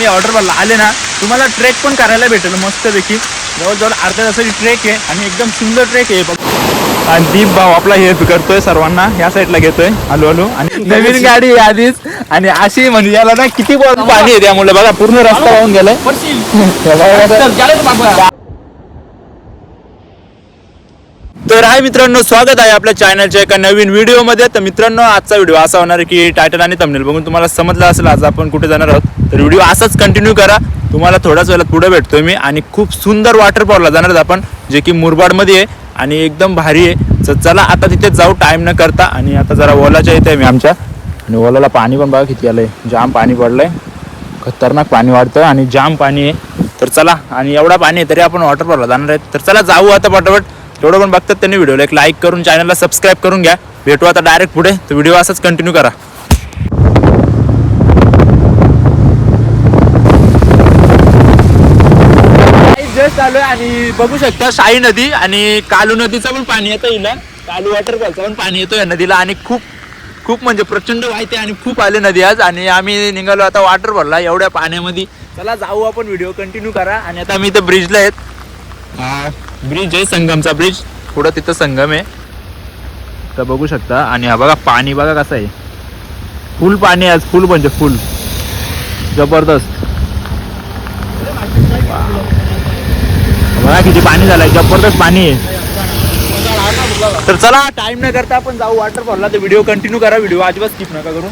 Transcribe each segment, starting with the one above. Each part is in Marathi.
तुम्ही वॉटरफॉलला आले ना तुम्हाला ट्रेक पण करायला भेटेल मस्तपैकी. जवळजवळ अर्ध्या तासाची ट्रेक आहे आणि एकदम सुंदर ट्रेक आहे. आणि दीप भाऊ आपला हे करतोय सर्वांना या साईडला घेतोय हलू हलू. आणि नवीन गाडी आहे आधीच आणि अशी म्हणजे याला ना किती पाणी आहे त्यामुळे बघा पूर्ण रस्ता वाहून गेलाय. तर आहे मित्रांनो, स्वागत आहे आपल्या चॅनलच्या एका नवीन व्हिडिओमध्ये. तर मित्रांनो, आजचा व्हिडिओ असा होणार आहे की टायटल आणि थंबनेल बघून तुम्हाला समजलं असेल आज आपण कुठे जाणार आहोत. तर व्हिडिओ असाच कंटिन्यू करा, तुम्हाला थोड्याच वेळात पुढे भेटतोय मी. आणि खूप सुंदर वॉटरफॉलला जाणार आहोत आपण, जे की मुरबाडमध्ये आहे आणि एकदम भारी आहे. तर चला आता तिथे जाऊ टाइम न करता. आणि आता जरा ओलाच्या इथे आहे मी आमच्या, आणि ओलाला पाणी पण बघा किती आलंय, जाम पाणी पडलंय, खतरनाक पाणी वाढतं आणि जाम पाणी आहे. तर चला, आणि एवढा पाणी आहे तरी आपण वॉटरफॉलला जाणार आहे. तर चला जाऊ आता पटापट. जेवढं पण बघतात त्यांनी व्हिडिओला एक लाईक करून चॅनलला सबस्क्राईब करून घ्या. भेटू आता डायरेक्ट पुढे. तर व्हिडिओ असाच कंटिन्यू करा. जस्ट आलोय आणि बघू शकता शाही नदी आणि कालू नदीचं पण पाणी येतं हिला, कालू वॉटरफॉलचं पण पाणी येतो या नदीला. आणि खूप खूप म्हणजे प्रचंड वाहते आणि खूप आले नदी आज. आणि आम्ही निघालो आता वॉटरफॉलला एवढ्या पाण्यामध्ये. चला जाऊ आपण, व्हिडिओ कंटिन्यू करा. आणि आता मी इथं ब्रिजला आहेत, ब्रिज आहे संगमचा ब्रिज, पुढं तिथं संगम आहे तर बघू शकता. आणि हा बघा पाणी बघा कसं आहे, फुल पाणी आज, फुल म्हणजे फुल जबरदस्त. बघा किती पाणी झालंय, जबरदस्त पाणी आहे. तर चला टाइम न करता आपण जाऊ वॉटरफॉलला. तर व्हिडिओ कंटिन्यू करा, व्हिडिओ अजिबात स्किप नका करू.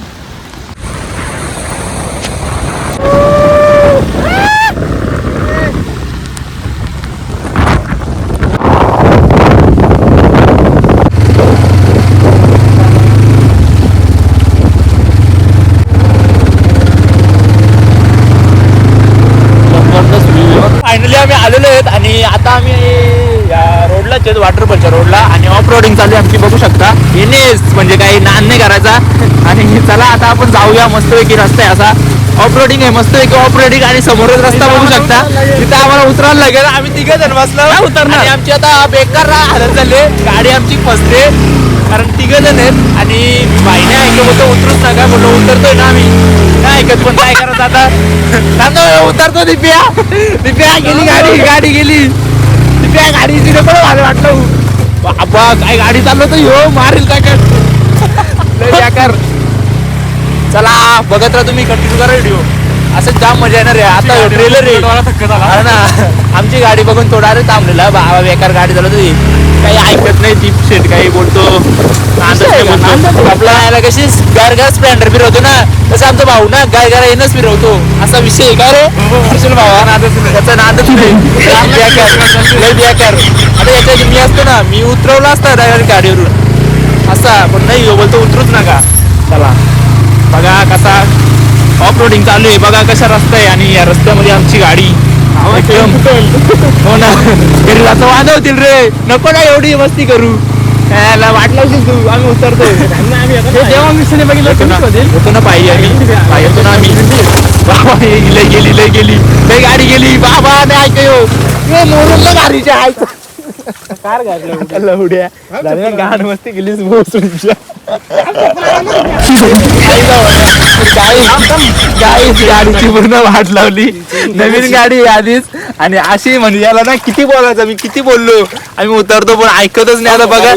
फायनली आम्ही आलेलो आहेत आणि आता आम्ही या रोडलाच आहेत, वॉटरफॉलच्या रोडला. आणि ऑफ रोडिंग चालू आहे आमची, बघू शकता. येणेच म्हणजे काही नान नाही करायचा. आणि चला आता आपण जाऊया, मस्तपैकी रस्ता आहे असा, ऑफ रोडिंग आहे मस्तपैकी ऑफ रोडिंग. आणि समोरच रस्ता बघू शकता, तिथं आम्हाला उतरायला लागेल. आम्ही तिघं जण बसलो उतरणार. आमची आता बेकार हालत झाली, गाडी आमची फसते कारण तिघं जण आहेत. आणि बाईने ऐकलं होतं उतरूच नका, बोललो उतरतोय ना आम्ही, नाही ऐकत पण काय करायचं आता. उतरतो दिप्या, दिप्या गेली गाडी, गाडी गेली दिप्या, गाडी तिथे पण भारी वाटलं बाबा. काय गाडी चालवतो हो, मारेल काय कर. चला बघत राहा तुम्ही, कंटिन्यू करा व्हिडिओ, असं जाम मजा येणार आहे. आता ट्रेलर आहे ना, आमची गाडी बघून थोडा अरे थांबलेला बाबा, बेकार गाडी चालवतो, काही ऐकत नाही ती शेट, काही बोलतो आपला याला कशी गार गार स्प्लेंडर फिरवतो ना, तसं आमचा भाऊ ना गाय गारा येणंच फिरवतो, असा विषय आहे का रे हर्षल भावा. त्याचा नादच नाही, बेकार. आता याच्या मी असतो ना, मी उतरवला असता डायरेक्ट गाडीवरून असा, पण नाही बोलतो उतरूच नका. चला बघा कसा ऑफ रोडिंग चालू आहे, बघा कशा रस्ता आहे. आणि या रस्त्यामध्ये आमची गाडी हो ना, घरी जातो वाजवतील रे, नको ना एवढी मस्ती करू. याला वाटलं असेल तू, आम्ही उतरतोय. जेव्हा मी बघितलं होतो ना पाहिजे आम्ही, येतो ना आम्ही. बाबा लय गेली, लय गेली, लय गाडी गेली बाबा, नाही ऐकयो मोरला गाडीच्या आहे कार गाडल्या उड्या गाड मस्ती गेलीच गाडीची पूर्ण वाट लावली. नवीन गाडी आधीच आणि अशी म्हणजे याला ना किती बोलायचं, मी किती बोललो, आम्ही उतरतो पण ऐकतच नाही. आता बघा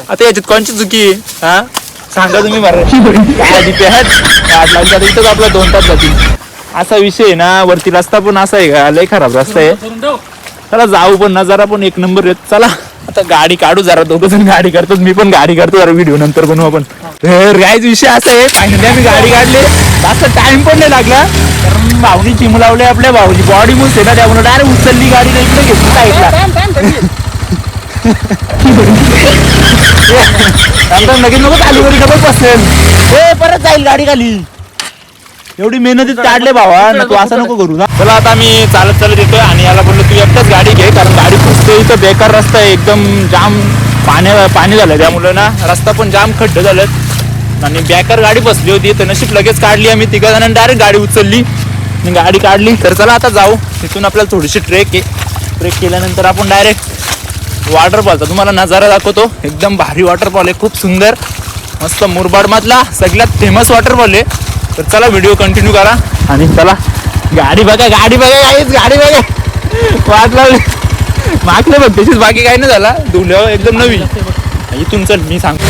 आता याच्यात कोणची चुकी आहे हा सांगा तुम्ही बरं. इथंच आपला 2 तास जातील असा विषय आहे ना. वरती रस्ता पण असा आहे का, लय खराब रस्ता आहे. चला जाऊ, पण नजारा पण एक नंबर येत. चला आता गाडी काढू, जरा 2 जण गाडी करतो, मी पण गाडी करतो, जरा व्हिडिओ नंतर बनवू आपण. गाईज विषय असा आहे, फायनली आम्ही गाडी काढली, जास्त टाइम पण नाही लागला कारण भाऊनी चिम लावले, आपल्या भाऊची बॉडी मूव्ह आहे ना, त्यामुळे डायरेक्ट उचलली गाडी, नाही इकडे घेतली साईडला. लगेच नको चालू करी, डबल बसेल हे परत जाईल गाडी खाली. एवढी मेहनतीत काढले भावा ना, तू असं नको करू ना. चला आता मी चालत चालत येतोय आणि याला बोललो तू एकटाच गाडी घे, कारण गाडी पुसते इथं, बेकार रस्ता आहे, एकदम जाम पाणी झालं, त्यामुळे ना रस्ता पण जाम खड्डे झालेत. आणि बेकार गाडी बसली होती, तर नशीब लगेच काढली आम्ही 3 जणांनी, डायरेक्ट गाडी उचलली आणि गाडी काढली. तर चला आता जाऊ, तिथून आपल्याला थोडीशी ट्रेक आहे, ट्रेक केल्यानंतर आपण डायरेक्ट वॉटरफॉलचा तुम्हाला नजारा दाखवतो. एकदम भारी वॉटरफॉल आहे, खूप सुंदर मस्त, मुरबाड मधला सगळ्यात फेमस वॉटरफॉल आहे. तर चला व्हिडिओ कंटिन्यू करा आणि चला गाडी बघा काहीच गाडी बघा वाट लावली मागले बघ तशीच बाकी काही नाही झाला धुल्यावर एकदम नवी इथून चल मी सांगतो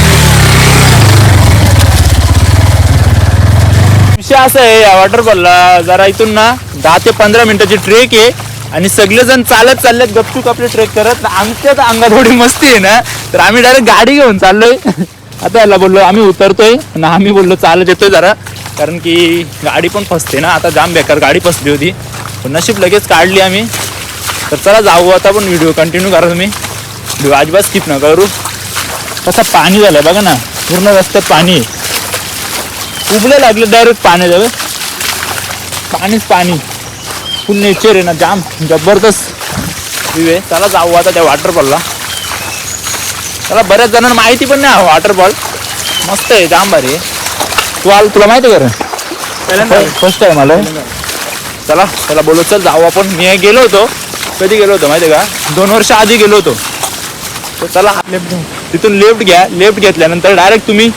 विषय असं आहे या वॉटरफॉलला जरा इथून ना 10 ते 15 मिनिटाची ट्रेक आहे आणि सगळेजण चालत चाललेत गपचूप आपले ट्रेक करत आमच्याच अंगात थोडी मस्ती आहे ना तर आम्ही डायरेक्ट गाडी घेऊन चाललोय आता याला बोललो आम्ही उतरतोय आणि आम्ही बोललो चालत येतोय जरा कारण की गाडी पण फसते ना आता जाम बेकार गाडी फसली होती पण नशीब लगेच काढली आम्ही तर चला जाऊ आता पण व्हिडिओ कंटिन्यू करा तुम्ही व्हिडिओ अजिबात स्किप न करू कसं पाणी झालंय बघा ना पूर्ण रस्त्यात पाणी आहे उबले लागले डायरेक्ट पाण्याचं पाणीच पाणी फुल नेचर आहे ना जाम जबरदस्त व्ह्यू आहे चला जाऊ आता त्या वॉटरफॉलला त्याला बऱ्याच जणांना माहिती पण नाही वॉटरफॉल मस्त आहे जाम भारी आहे तुला माहिती आहे का फर्स्ट आहे मला चला त्याला बोलू चल जाऊ आपण मी गेलो होतो कधी गेलो होतो माहिती आहे का 2 वर्ष आधी गेलो होतो तर चला तिथून लेफ्ट घ्या लेफ्ट घेतल्यानंतर डायरेक्ट तुम्ही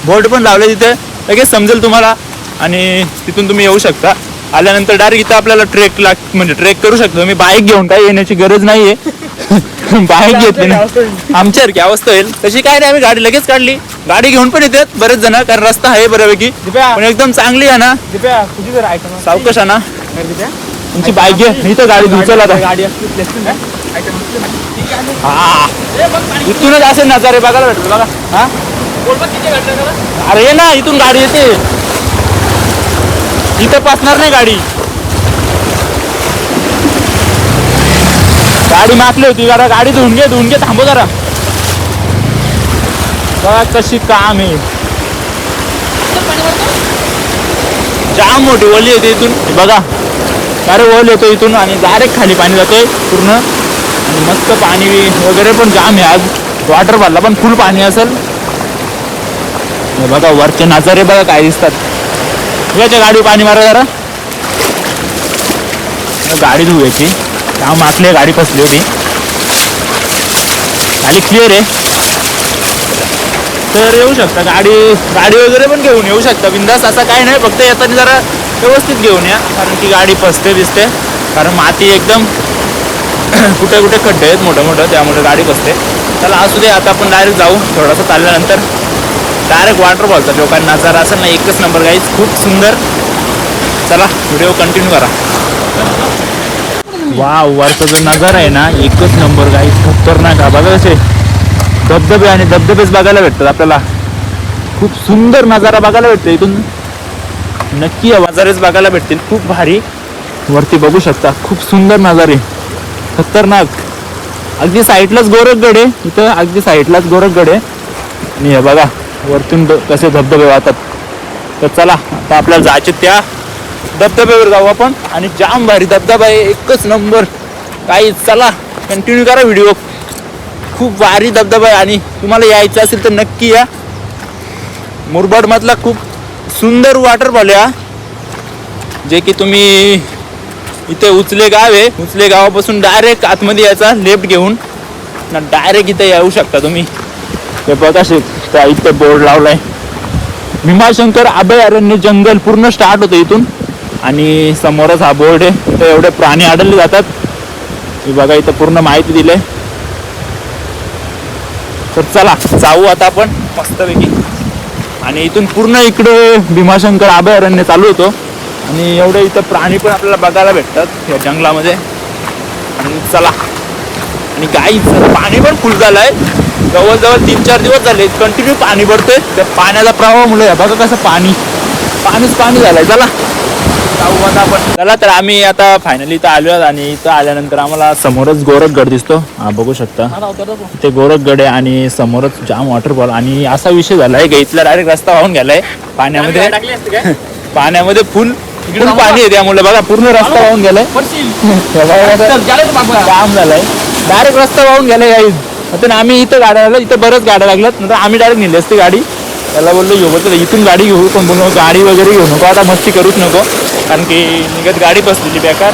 बोर्ड पण लावले तिथे लगेच समजेल तुम्हाला आणि तिथून तुम्ही येऊ शकता आल्यानंतर डायरेक्ट इथं आपल्याला म्हणजे ट्रेक करू शकतो तुम्ही बाईक घेऊन काही येण्याची गरज नाहीये बाईक घेतली नाही आमच्यासारखी अवस्था होईल तशी काय नाही आम्ही गाडी लगेच काढली गाडी घेऊन पण येतात बरेच जण कारण रस्ता आहे बऱ्यापैकी पण एकदम चांगली आहे ना सावकाश आहे ना तुमची बाईक घे इथं गाडी धुचल आता गाडी हा इथूनच असे नजारे बघायला भेटतो बघा हा अरे ये ना इथून गाडी येते इथं पासणार नाही गाडी गाडी मागली होती जरा गाडी धुवून घे थांबव जरा बघा कशी काम आहे जाम मोठी ओली येते इथून बघा अरे ओल येतो इथून आणि डायरेक्ट खाली पाणी जातोय पूर्ण आणि मस्त पाणी वगैरे पण जाम आहे आज वॉटरफॉलला पण फुल पाणी असेल बघा वरचे नजारे बघा काय दिसतात याच्या गाडी पाणी मारा जरा गाडी धुवायची त्या मागली गाडी फसली होती गाडी क्लिअर आहे तर येऊ शकता गाडी वगैरे पण घेऊन येऊ शकता बिंदास असं काही नाही फक्त येताना जरा व्यवस्थित घेऊन या कारण की गाडी फसते दिसते कारण माती एकदम कुठे कुठे खड्डे आहेत मोठं त्यामुळे गाडी फसते चला असू दे आता आपण डायरेक्ट जाऊ थोडासा चालल्यानंतर डायरेक्ट वॉटरफॉलचा जो काही नजारा असेल ना एकच नंबर गाईज खूप सुंदर चला व्हिडिओ कंटिन्यू करा वाव वरचा जो नजारा आहे ना एकच नंबर गाईज खतरनाक बघा कसे धबधबे आणि धबधबेच बघायला भेटतात आपल्याला खूप सुंदर नजारा बघायला भेटतो इथून नक्की नजारेच बघायला भेटतील खूप भारी वरती बघू शकता खूप सुंदर नजारे खतरनाक अगदी साईडलाच गोरखगड आहे इथं अगदी साईडलाच गोरखगड आहे आणि हे बघा वरतून कसे धबधबे वाहतात तर चला आता आपल्याला जायचे त्या धबधब्यावर जाऊ आपण आणि जाम भारी धबधबा आहे एकच नंबर काही चला कंटिन्यू करा व्हिडिओ खूप भारी धबधबा आहे आणि तुम्हाला यायचं असेल तर नक्की या मुरबाड मधला खूप सुंदर वॉटरफॉल आहे जे की तुम्ही इथे उचले गाव आहे उचले गावापासून डायरेक्ट आतमध्ये यायचा लेफ्ट घेऊन ना डायरेक्ट इथे येऊ शकता तुम्ही ते बघा त्या इथे बोर्ड लावलाय भीमाशंकर अभयारण्य जंगल पूर्ण स्टार्ट होतं इथून आणि समोरच हा बोर्ड आहे इथे एवढे प्राणी आढळले जातात हे बघा इथं पूर्ण माहिती दिली तर चला जाऊ आता आपण मस्तपैकी आणि इथून पूर्ण इकडे भीमाशंकर अभयारण्य चालू होतो आणि एवढे इथं प्राणी पण आपल्याला बघायला भेटतात या जंगलामध्ये आणि चला आणि काही पाणी पण फुल झालंय जवळजवळ 3-4 दिवस झाले कंटिन्यू पाणी पडतंय त्या पाण्याचा प्रवाहामुळे बघा कसं पाणीच पाणी झालंय चला जाऊ आता आपण चला तर आम्ही आता फायनली इथं आलो आणि इथं आल्यानंतर आम्हाला समोरच गोरखगड दिसतो हा बघू शकता ते गोरखगड आहे आणि समोरच जाम वॉटरफॉल आणि असा विषय झालाय की इथला डायरेक्ट रस्ता वाहून गेलाय पाण्यामध्ये फुल पाणी आहे त्यामुळे बघा पूर्ण रस्ता वाहून गेलाय जाम झालाय डायरेक्ट रस्ता वाहून गेलाय गाईज आता आम्ही इथं गाड्या लागलो इथं बरंच गाड्या लागल्यात नंतर आम्ही डायरेक्ट नेली असती गाडी त्याला बोललो येऊ इथून गाडी घेऊ पण बोललो गाडी वगैरे घेऊ नको आता मस्ती करूच नको कारण की निघत गाडी बसलेली बेकार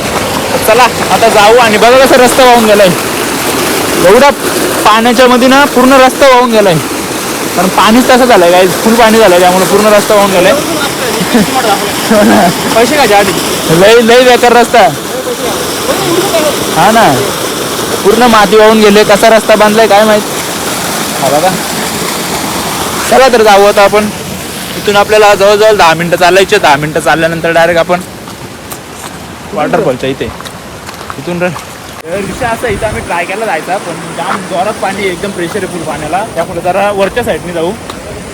चला आता जाऊ आणि बघा कसं रस्ता वाहून गेलाय एवढा पाण्याच्या मध्ये ना पूर्ण रस्ता वाहून गेलाय कारण पाणीच तसं झालंय गाईज फुल पाणी झालंय त्यामुळे पूर्ण रस्ता वाहून गेलाय पैसे का जाडी लय लय बेकार रस्ता हा ना पूर्ण माती वाहून गेले कसा रस्ता बांधलाय काय माहित हा बघा चला तर जाऊ आता आपण इथून आपल्याला जवळजवळ 10 मिनिटं चालायचे 10 मिनिटं चालल्यानंतर डायरेक्ट आपण वॉटरफॉलच्या इथे इथून विषय असा इथं आम्ही ट्राय केला जायचा पण जाम जोरात पाणी एकदम प्रेशर आहे फुल पाण्याला त्यामुळे जरा वरच्या साईडने जाऊ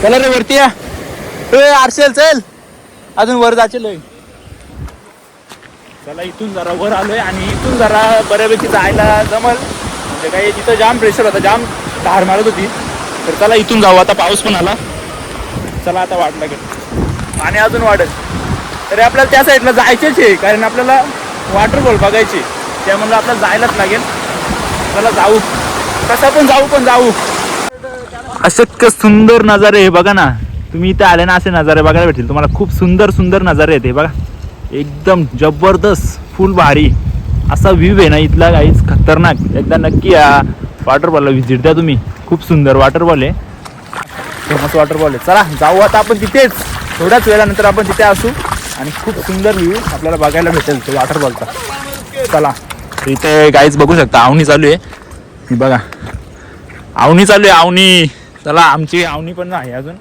चला रे वरती या आरसेल चल अजून वर जायचं चला इथून जरा वर आलोय आणि इथून जरा बऱ्यापैकी जायला जमल म्हणजे काही तिथं जाम प्रेशर होता जाम धार मारत होती तर चला इथून जाऊ आता पाऊस पण आला चला आता वाट लागेल पाणी अजून वाढेल तरी आपल्याला त्या साईडला जायचंच आहे कारण आपल्याला वॉटरफॉल बघायची त्यामुळे आपल्याला जायलाच लागेल चला जाऊ कसा पण जाऊ अशक्य सुंदर नजारे हे बघा ना तुम्ही इथे आले ना असे नजारे बघायला भेटतील तुम्हाला खूप सुंदर सुंदर नजारे आहेत हे बघा एकदम जबरदस्त फुल भारी असा व्ह्यू आहे ना इथला काहीच खतरनाक एकदा नक्की या वॉटरफॉलला व्हिजिट द्या तुम्ही खूप सुंदर वॉटरफॉल आहे फेमस वॉटरफॉल आहे चला जाऊ आता आपण तिथेच थोड्याच वेळानंतर आपण तिथे असू आणि खूप सुंदर व्ह्यू आपल्याला बघायला भेटेल तो वॉटरफॉलचा चला इथे गाईच बघू शकता आवणी चालू आहे ही बघा आवणी चालू आहे आवणी चला आमची आवणी पण नाही अजून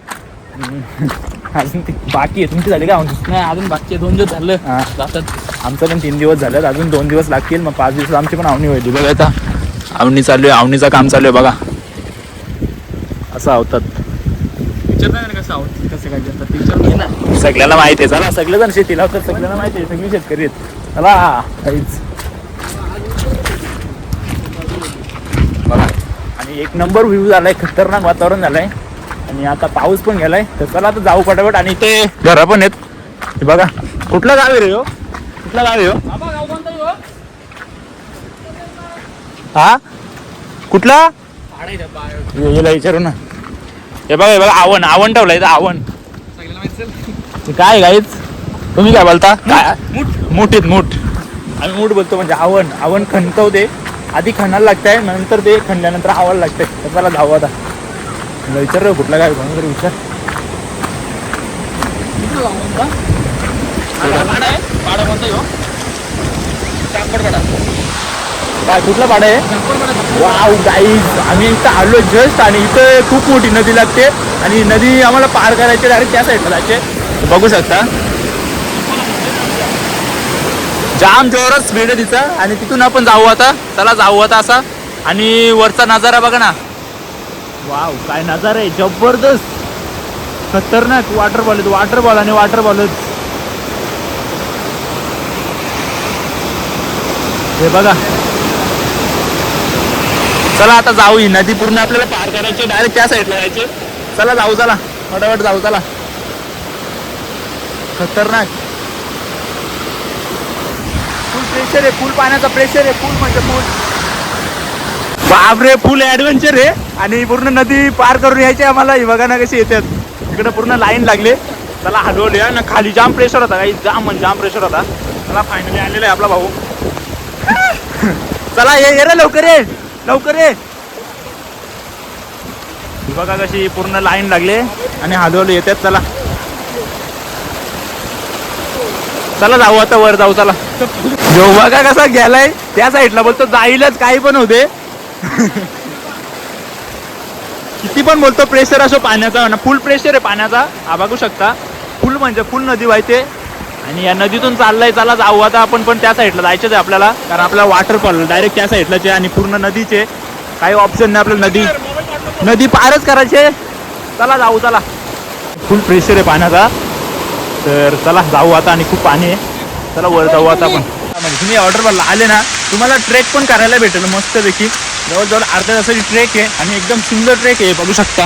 अजून ती बाकी आहे तुमची झाली का आवणी नाही अजून बाकी 2 दिवस झालं जातात आमचं पण 3 दिवस झालं अजून 2 दिवस लागतील मग 5 दिवस आमची पण आवणी होईल बघा आता आवणी चालू आहे आवणीचं काम चालू आहे बघा असं आवतात कसं आहोत कसं काय टीचर ना सगळ्याला माहिती आहे चला सगळेजण शेती लावतात सगळ्यांना माहिती आहे सगळी शेतकरी आहेत चला काहीच बघा आणि एक नंबर व्ह्यू झालाय खतरनाक वातावरण झालंय आणि आता पाऊस पण गेलाय तर चला आता जाऊ पटापट आणि ते घरा पण आहेत हे बघा कुठलं गाव आहे रे हो कुठलं गाव आहे हो हा कुठला याला विचारू ना हे बघा आवण ठेवलंय इथं आवण काय गाईच तुम्ही काय बोलता काय मूठ आम्ही मूठ बोलतो म्हणजे आवण खणतवते आधी खणायला लागतंय नंतर ते खणल्यानंतर आवायला लागतंय तर मला धाव आता विचार कुठला काय तरी विचार काय कुठला पाडा आहे वाव गाईज आम्ही इथं आलो जस्ट आणि इथं खूप मोठी नदी लागते आणि नदी आम्हाला पार करायची डायरेक्ट त्या साईडला जायचे बघू शकता जाम जोरात स्पीड आहे तिचा आणि तिथून आपण जाऊ आता चला जाऊ आता असा आणि वरचा नजारा बघा ना वाव काय नजारा आहे जबरदस्त खतरनाक वॉटरफॉल आणि वॉटरफॉलच हे बघा चला आता जाऊ ही नदी पूर्ण आपल्याला पार करायची डायरेक्ट त्या साईडला जायचे चला जाऊ चला फटाफट जाऊ चला खतरनाक फुल प्रेशर आहे फुल पाण्याचा प्रेशर आहे फुल म्हणजे फुल बापरे फुल ऍडव्हेंचर आहे आणि पूर्ण नदी पार करून यायची आम्हाला ही बघा ना कशी येतात इकडे पूर्ण लाईन लागले चला हलवले ना खाली जाम प्रेशर होता काही जाम प्रेशर होता चला फायनली आलेला आहे आपला भाऊ चला ये रे लवकर ये बघा कशी पूर्ण लाईन लागले आणि हलवले येतात चला जाऊ आता वर जाऊ चला जो बघा कसा गेलाय त्या साईडला बोलतो जाईलच काही पण होते किती पण बोलतो प्रेशर असो पाण्याचा ना फुल प्रेशर आहे पाण्याचा हा बघू शकता फुल म्हणजे फुल नदी वाहते आणि या नदीतून चाललंय चला जाऊ आता आपण पण त्या साईडला जायचंच आहे आपल्याला कारण आपल्याला वॉटरफॉल डायरेक्ट त्या साईडलाचे आणि पूर्ण नदीचे काही ऑप्शन नाही आपल्याला नदी पारच करायचे चला चला फुल प्रेशर आहे पाण्याचा तर चला जाऊ आता आणि खूप पाणी आहे चला वर जाऊ आता आपण म्हणजे तुम्ही वॉटरफॉलला आले ना तुम्हाला ट्रेक पण करायला भेटेल मस्तपैकी जवळजवळ अर्ध्या तासाची ट्रेक आहे आणि एकदम सुंदर ट्रेक आहे बघू शकता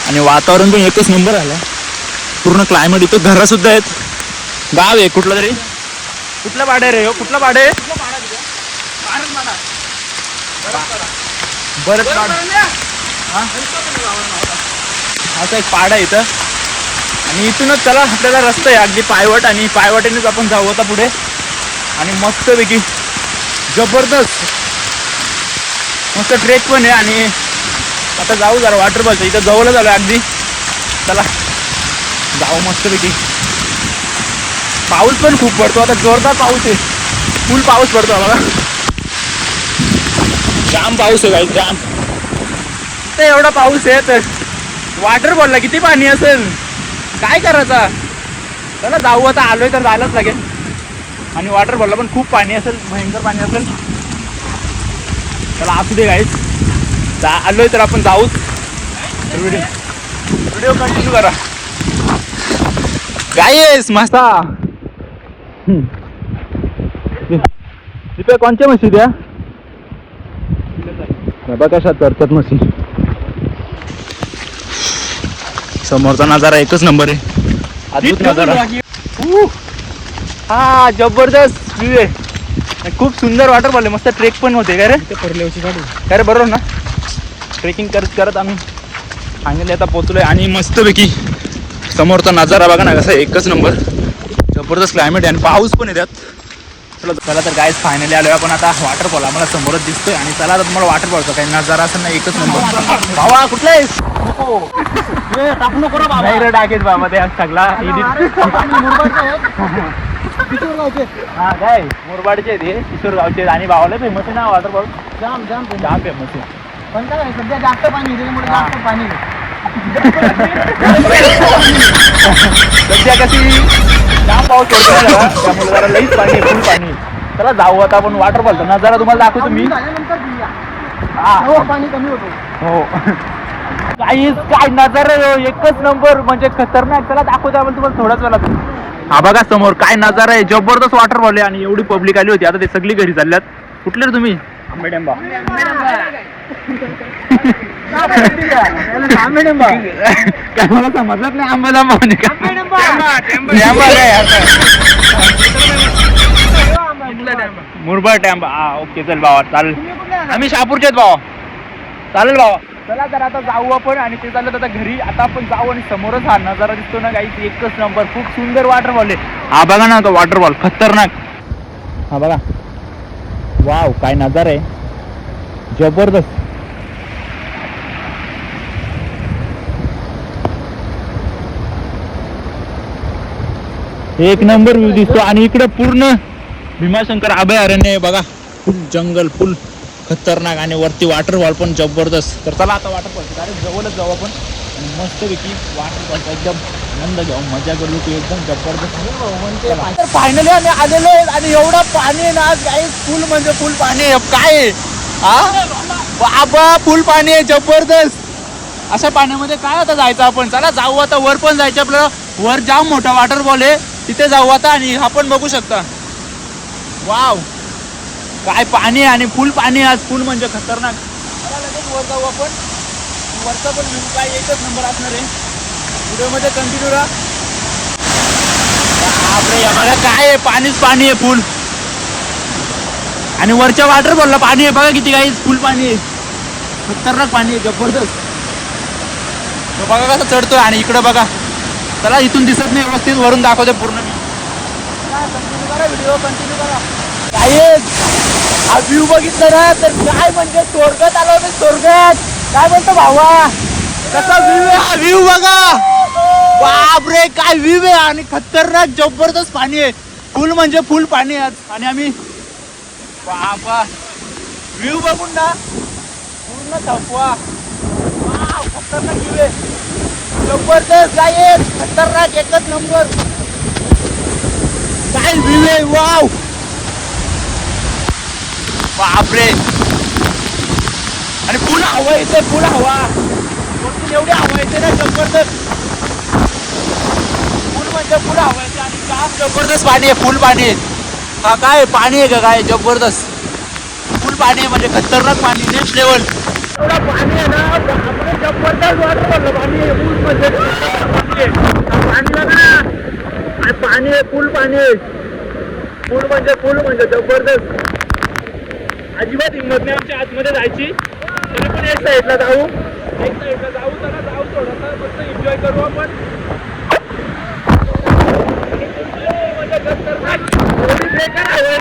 आणि वातावरण पण एकच नंबर आलं पूर्ण क्लायमेट इथं घरंसुद्धा आहेत गाव आहे कुठलं तरी कुठला पाडा रे हो कुठला पाडा आहे बरंच असा एक पाडा आहे इथं आणि इथूनच चला आपल्याला रस्ता आहे अगदी पायवाट आणि पायवाटेनेच आपण जाऊ आता पुढे आणि मस्तपैकी जबरदस्त मस्त ट्रेक पण आहे आणि आता जाऊ जरा वॉटरफॉलचं इथं जवळच आलं अगदी चला जाऊ मस्तपैकी पाऊस पण खूप पडतो आता, जोरदार पाऊस आहे, फुल पाऊस पडतो बघा, जाम पाऊस आहे काही जाम. ते एवढा पाऊस आहे तर वॉटरफॉलला किती पाणी असेल, काय करायचं. चला जाऊ आता, आलोय तर जायलाच लागेल. आणि वॉटरफॉलला पण खूप पाणी असेल, भयंकर पाणी असेल. चला असू दे गाईज, आलोय तर आपण जाऊच. व्हिडिओ कंटिन्यू करा गाईस. मस्त तिथे कोणच्या म्हशी द्या बघा कशात करतात म्हशी. समोरचा नजारा एकच नंबर आहे, अद्भुत नजारा. हा जबरदस्त व्ह्यू आहे, खूप सुंदर वॉटरफॉल आहे, मस्त ट्रेक पण होते का रे. काय रे बरोबर ना. ट्रेकिंग करत करत आम्ही फायनली आता पोहोचलोय आणि मस्तपैकी समोरचा नजारा बघा ना कसा, एकच नंबर, जबरदस्त क्लायमेट आहे आणि पाऊस पण आहे त्यात. चला तर गाईज फायनली आलोय आपण आता वॉटरफॉल, आम्हाला समोरच दिसतोय. आणि चला तर तुम्हाला वॉटरफॉलचा काही नजारा असेल ना, एकच नंबर. भावा कुठला आहेस, नाही रे डाकेच बाबा ते सगळा हा काय मुरबाडचे ते किशोरगावचे. आणि भावाला फेमस आहे ना वॉटरफॉल, जाम जाम जाम फेमस आहे. पण काय सध्या जास्त पाणी, त्याच्यामुळे जास्त पाणी सध्या कशी जाम पाऊस पडतो ना, त्यामुळे जरा लईच पाणी, फुल पाणी. चला जाऊ आता आपण वॉटरफॉलचा नजारा तुम्हाला दाखवतो मी. हा पाणी कमी होतो हो. काहीच काय नजारा एकच नंबर, म्हणजे खतरनाक. चला दाखवतो आपण तुम्हाला थोड्याच वेळात. हा बघा समोर काय नजारा आहे, जबरदस्त वॉटरफॉल आहे. आणि एवढी पब्लिक आली होती, आता ते सगळी घरी चालल्यात. कुठले रे तुम्ही. आंबेडेंबा काय मला समजत नाही, आंबा दांबा म्हणजे काय. मुरबाड टॅम्बा, हा ओके चल भावा चालेल. आम्ही शहापूरचे आहेत भावा, चालेल भावा. चला तर आता जाऊ आपण. आणि ते चाललं आता घरी. आता आपण जाऊ आणि समोरच हा नजारा दिसतो ना काही, एकच नंबर, खूप सुंदर वॉटरफॉल आहे. हा बघा ना तो वॉटरफॉल खतरनाक. हा बघा वाव काय नजारा आहे, जबरदस्त. एक नंबर व्ह्यू दिसतो. आणि इकडे पूर्ण भीमाशंकर अभयारण्य आहे बघा, फुल जंगल, फुल खतरनाक. आणि वरती वॉटरफॉल पण जबरदस्त. तर चला आता वॉटरफॉल डायरेक्ट जवळच जाऊ आपण आणि मस्तपैकी वॉटरफॉलचा एकदम आनंद घेऊ, मजा करू. ती एकदम जबरदस्त. फायनली आम्ही आलेलो आहे आणि एवढा पाणी आहे ना काही, फुल म्हणजे फुल पाणी आहे. काय आहे हा बाबा, फुल पाणी आहे जबरदस्त. अशा पाण्यामध्ये काय आता जायचं आपण. चला जाऊ आता, वर पण जायचं आपल्याला. वर जाम मोठा वॉटरफॉल आहे, तिथे जाऊ आता. आणि हा पण बघू शकता, वाव काय पाणी आहे आणि फुल पाणी आज, फुल म्हणजे खतरनाक. चला लगेच वर जाऊ आपण. वरचा पण व्ह्यू काय एकच नंबर असणार आहे. व्हिडिओमध्ये कंटिन्यू राहा. बापरे बघा काय आहे, पाणीच पाणी आहे फुल. आणि वरच्या वॉटरफॉलला पाणी आहे बघा किती, काही फुल पाणी आहे, खतरनाक पाणी आहे जबरदस्त. तो बघा कसा चढतोय. आणि इकडं बघा, चला इथून दिसत नाही व्यवस्थित, वरून दाखवते पूर्ण मी. कंटिन्यू करा, व्हिडिओ कंटिन्यू करा. काय हा व्ह्यू बघितलं ना तर काय म्हणजे स्वर्गात आलो मी, स्वर्गात. काय म्हणतो भावा, कसा व्ह्यू आहे हा, व्ह्यू बघा. बापरे काय व्ह्यू आहे. आणि खतरनाक जबरदस्त पाणी आहे, फुल म्हणजे फुल पाणी आहे आज. आणि आम्ही बाबा व्ह्यू बघून ना पूर्ण थकवा. खतरनाक व्ह्यू आहे, जबरदस्त. काय खतरनाक एकच नंबर, काय व्ह्यू आहे. वाव बापरे. आणि फुल हवा येते, फुल हवा, एवढी हवा येते ना जबरदस्त, फुल म्हणजे फुल हवा येते. आणि काम जबरदस्त पाणी आहे, फुल पाणी आहे. हा काय पाणी आहे का काय, जबरदस्त फुल पाणी आहे, म्हणजे खतरनाक पाणी, नेक्स्ट लेवल. एवढं पाणी आहे ना, जबरदस्त वॉटरफॉल पाणी आहे, फुल म्हणजे पाणी बघा, पाणी आहे, फुल पाणी आहे, फुल म्हणजे जबरदस्त. अजिबात हिंमत नाही आमच्या आतमध्ये जायची. तरी पण एक साईडला जाऊ, चला जाऊ थोडासा फक्त एन्जॉय करू आपण. म्हणजे एवढी बेकार आहे.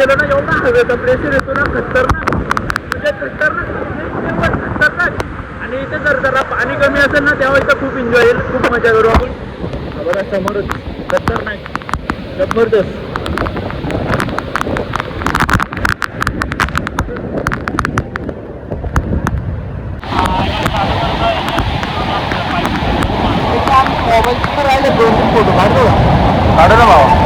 गेलो ना एवढा हवेचा प्रेशर येतो ना खतरनाक म्हणजे खतरनाक आणि इथे जरा पाणी कमी असेल ना तेव्हा इथं खूप एन्जॉय येईल खूप मजा करू आपण बघा समोरच खतरनाक जबरदस्त राहिले 2-3 फोटो काढतो ना भावा